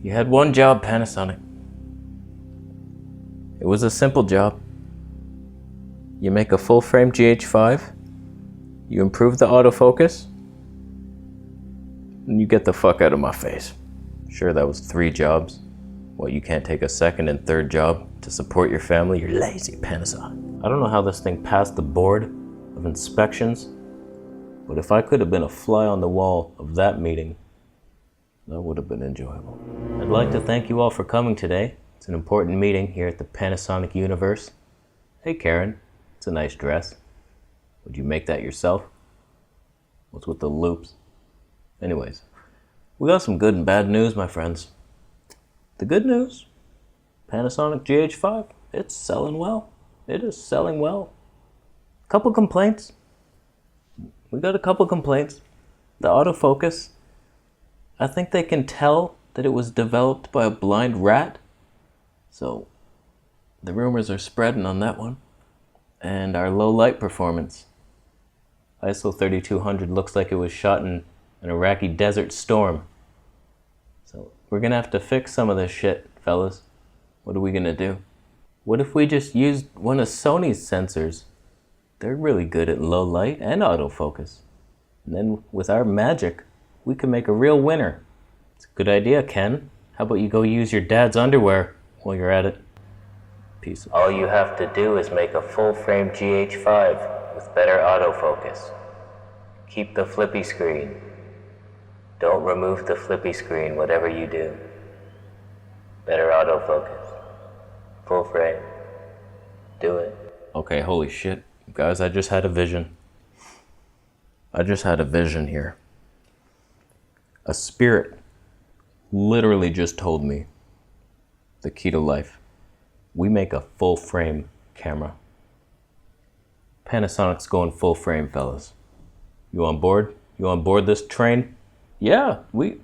You had one job, Panasonic. It was a simple job. You make a full-frame GH5, you improve the autofocus, and you get the fuck out of my face. Sure, that was 3 jobs. What, you can't take a second and third job to support your family? You're lazy, Panasonic. I don't know how this thing passed the board of inspections, but if I could have been a fly on the wall of that meeting, that would have been enjoyable. I'd like to thank you all for coming today. It's an important meeting here at the Panasonic universe. Hey Karen, it's a nice dress. Would you make that yourself? What's with the loops? Anyways, we got some good and bad news, my friends. The good news, Panasonic GH5, it's selling well. It is selling well. Couple complaints. We got a couple complaints. The autofocus, I think they can tell that it was developed by a blind rat. So the rumors are spreading on that one. And our low light performance. ISO 3200 looks like it was shot in an Iraqi desert storm. So we're gonna have to fix some of this shit, fellas. What are we gonna do? What if we just used one of Sony's sensors? They're really good at low light and autofocus. And then with our magic, we can make a real winner. It's a good idea, Ken. How about you go use your dad's underwear while you're at it? Peace. All you have to do is make a full-frame GH5 with better autofocus. Keep the flippy screen. Don't remove the flippy screen, whatever you do. Better autofocus. Full frame. Do it. Okay, holy shit. Guys, I just had a vision. I just had a vision here. A spirit literally just told me the key to life. We make a full frame camera. Panasonic's going full frame, fellas. You on board? You on board this train? Yeah, we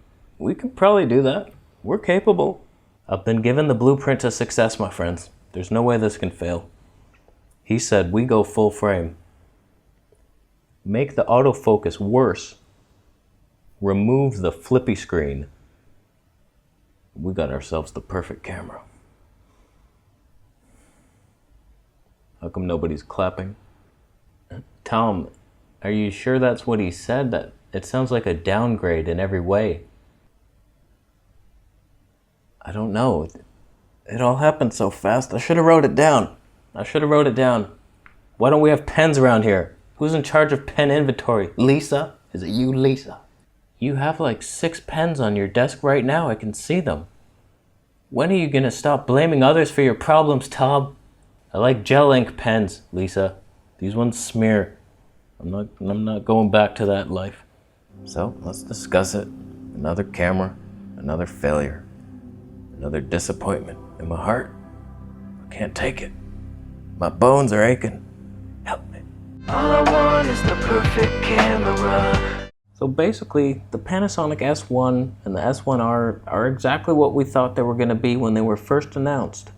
can probably do that. We're capable. I've been given the blueprint to success, my friends. There's no way this can fail. He said we go full frame. Make the autofocus worse. Remove the flippy screen. We got ourselves the perfect camera. How come nobody's clapping? Tom, are you sure that's what he said? That it sounds like a downgrade in every way. I don't know. It all happened so fast. I should have wrote it down. Why don't we have pens around here? Who's in charge of pen inventory? Lisa? Is it you, Lisa? You have like 6 pens on your desk right now. I can see them. When are you gonna stop blaming others for your problems, Tom? I like gel ink pens, Lisa. These ones smear. I'm not going back to that life. So let's discuss it. Another camera, another failure, another disappointment in my heart. I can't take it. My bones are aching. Help me. All I want is the perfect camera. So basically, the Panasonic S1 and the S1R are exactly what we thought they were going to be when they were first announced.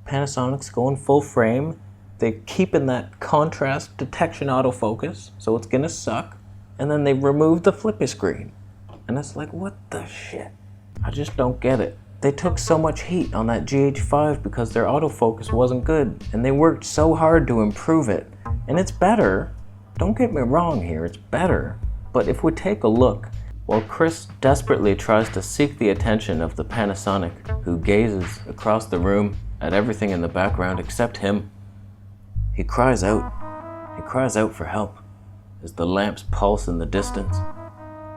Panasonic's going full frame. They're keeping that contrast detection autofocus, so it's going to suck. And then they removed the flippy screen. And it's like, what the shit? I just don't get it. They took so much heat on that GH5 because their autofocus wasn't good, and they worked so hard to improve it. And it's better. Don't get me wrong here, it's better. But if we take a look, while Chris desperately tries to seek the attention of the Panasonic, who gazes across the room at everything in the background except him, he cries out. He cries out for help as the lamps pulse in the distance.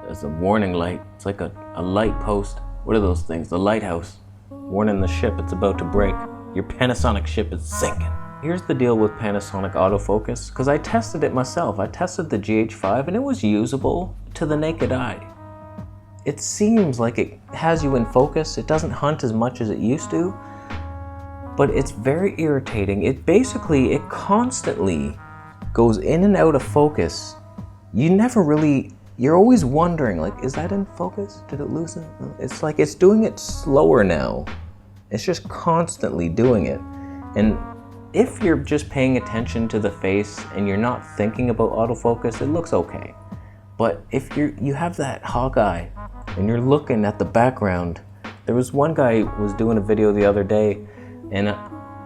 There's a warning light. It's like a light post. What are those things? The lighthouse. Warning the ship it's about to break. Your Panasonic ship is sinking. Here's the deal with Panasonic autofocus, because I tested it myself. I tested the GH5 and it was usable to the naked eye. It seems like it has you in focus. It doesn't hunt as much as it used to, but it's very irritating. It constantly goes in and out of focus. You're always wondering, like, is that in focus? Did it loosen? It's like it's doing it slower now. It's just constantly doing it. And if you're just paying attention to the face and you're not thinking about autofocus, it looks okay. But if you have that hawk eye and you're looking at the background There was one guy who was doing a video the other day, and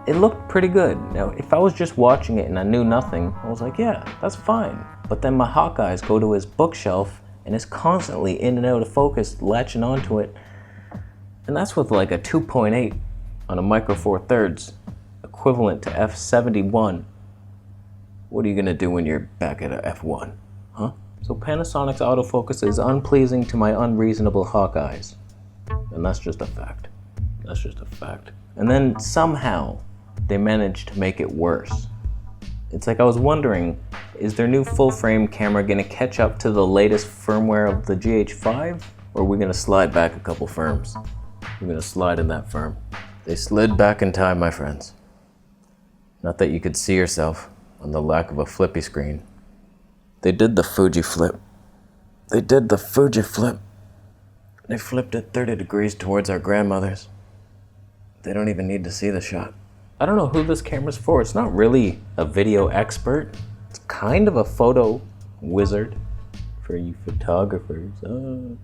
it looked pretty good. Now, if I was just watching it and I knew nothing, I was like, yeah, that's fine. But then my hawk eyes go to his bookshelf, and it's constantly in and out of focus, latching onto it. And that's with like a 2.8 on a micro four thirds, equivalent to f/71. What are you gonna do when you're back at a f1, huh? So Panasonic's autofocus is unpleasing to my unreasonable hawk eyes. And that's just a fact. That's just a fact. And then somehow they managed to make it worse. It's like I was wondering, is their new full frame camera gonna catch up to the latest firmware of the GH5? Or are we gonna slide back a couple firms? We're gonna slide in that firm. They slid back in time, my friends. Not that you could see yourself on the lack of a flippy screen. They did the Fuji flip. They did the Fuji flip. They flipped it 30 degrees towards our grandmothers. They don't even need to see the shot. I don't know who this camera's for. It's not really a video expert. It's kind of a photo wizard for you photographers. Oh,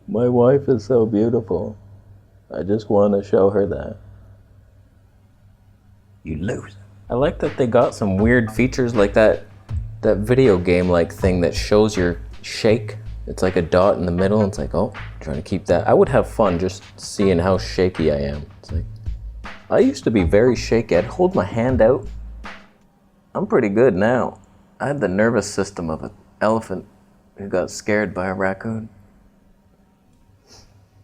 my wife is so beautiful. I just want to show her that. You lose. I like that they got some weird features like that video game like thing that shows your shake. It's like a dot in the middle. It's like, oh, trying to keep that. I would have fun just seeing how shaky I am. It's like, I used to be very shaky. I'd hold my hand out. I'm pretty good now. I had the nervous system of an elephant who got scared by a raccoon.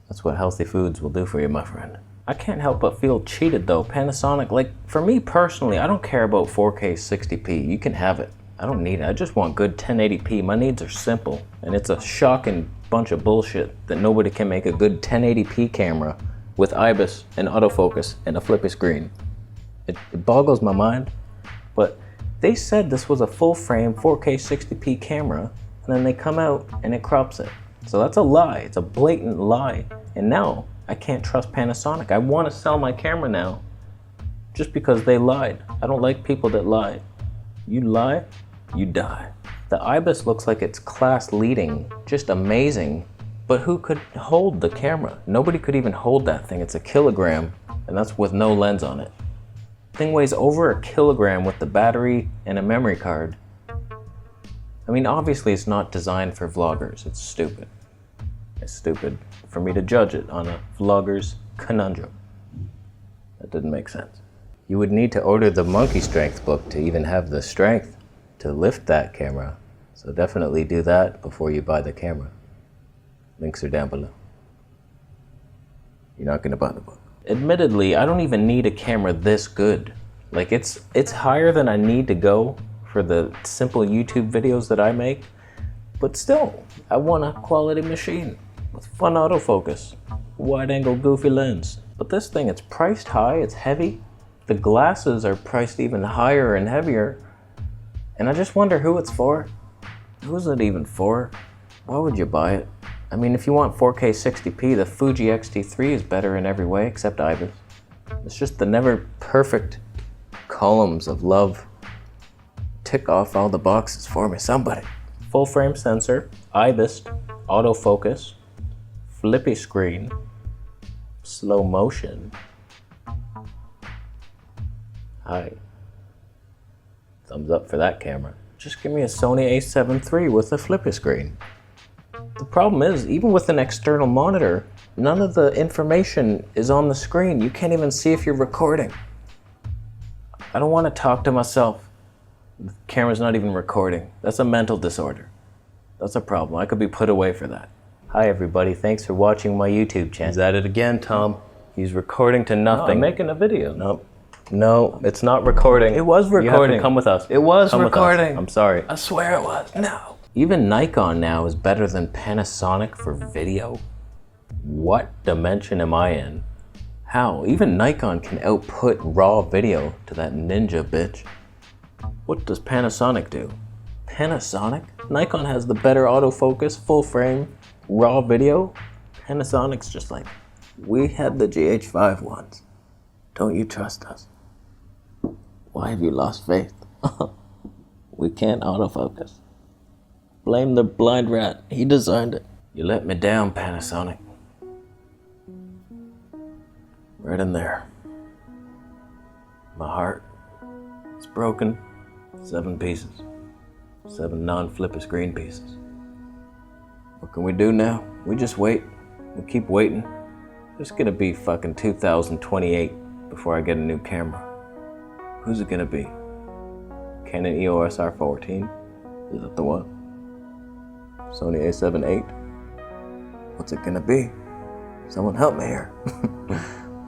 That's what healthy foods will do for you, my friend. I can't help but feel cheated though. Panasonic, like for me personally, I don't care about 4K 60p. You can have it. I don't need it. I just want good 1080p. My needs are simple. And it's a shocking bunch of bullshit that nobody can make a good 1080p camera with IBIS and autofocus and a flippy screen. It boggles my mind. But they said this was a full frame 4K 60p camera, and then they come out and it crops it. So that's a lie. It's a blatant lie. And now I can't trust Panasonic. I want to sell my camera now just because they lied. I don't like people that lie. You lie, you die. The IBIS looks like it's class leading, just amazing, but who could hold the camera? Nobody could even hold that thing. It's a kilogram, and that's with no lens on it. Thing weighs over a kilogram with the battery and a memory card. I mean, obviously it's not designed for vloggers. It's stupid. It's stupid for me to judge it on a vlogger's conundrum. That didn't make sense. You would need to order the monkey strength book to even have the strength to lift that camera. So definitely do that before you buy the camera. Links are down below. You're not gonna buy the book. Admittedly, I don't even need a camera this good. Like it's higher than I need to go for the simple YouTube videos that I make, but still, I want a quality machine with fun autofocus, wide angle goofy lens. But this thing, it's priced high, it's heavy. The glasses are priced even higher and heavier. And I just wonder who it's for. Who's it even for? Why would you buy it? I mean, if you want 4K 60p, the Fuji X-T3 is better in every way except IBIS. It's just the never perfect columns of love. Tick off all the boxes for me, somebody. Full frame sensor, IBIS, autofocus, flippy screen, slow motion. Hi. Thumbs up for that camera. Just give me a Sony a7 III with a flippy screen. The problem is, even with an external monitor, none of the information is on the screen. You can't even see if you're recording. I don't want to talk to myself. The camera's not even recording. That's a mental disorder. That's a problem. I could be put away for that. Hi everybody, thanks for watching my YouTube channel. He's at it again, Tom. He's recording to nothing. No, I'm making a video. Nope. No, it's not recording. It was recording. You have to come with us. It was recording. I'm sorry. I swear it was. No. Even Nikon now is better than Panasonic for video. What dimension am I in? How? Even Nikon can output raw video to that ninja bitch. What does Panasonic do? Panasonic? Nikon has the better autofocus, full frame, raw video. Panasonic's just like, we had the GH5 once. Don't you trust us? Why have you lost faith? We can't autofocus. Blame the blind rat. He designed it. You let me down, Panasonic. Right in there. My heart is broken. 7 pieces. 7 non-Flippy screen pieces. What can we do now? We just wait. We keep waiting. There's gonna be fucking 2028 before I get a new camera. Who's it gonna be? Canon EOS R14? Is that the one? Sony A7 III? What's it gonna be? Someone help me here.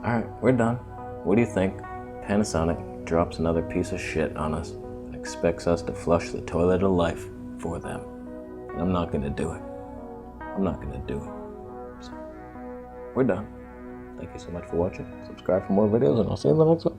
Alright, we're done. What do you think? Panasonic drops another piece of shit on us and expects us to flush the toilet of life for them. And I'm not gonna do it. I'm not gonna do it. So, we're done. Thank you so much for watching. Subscribe for more videos and I'll see you in the next one.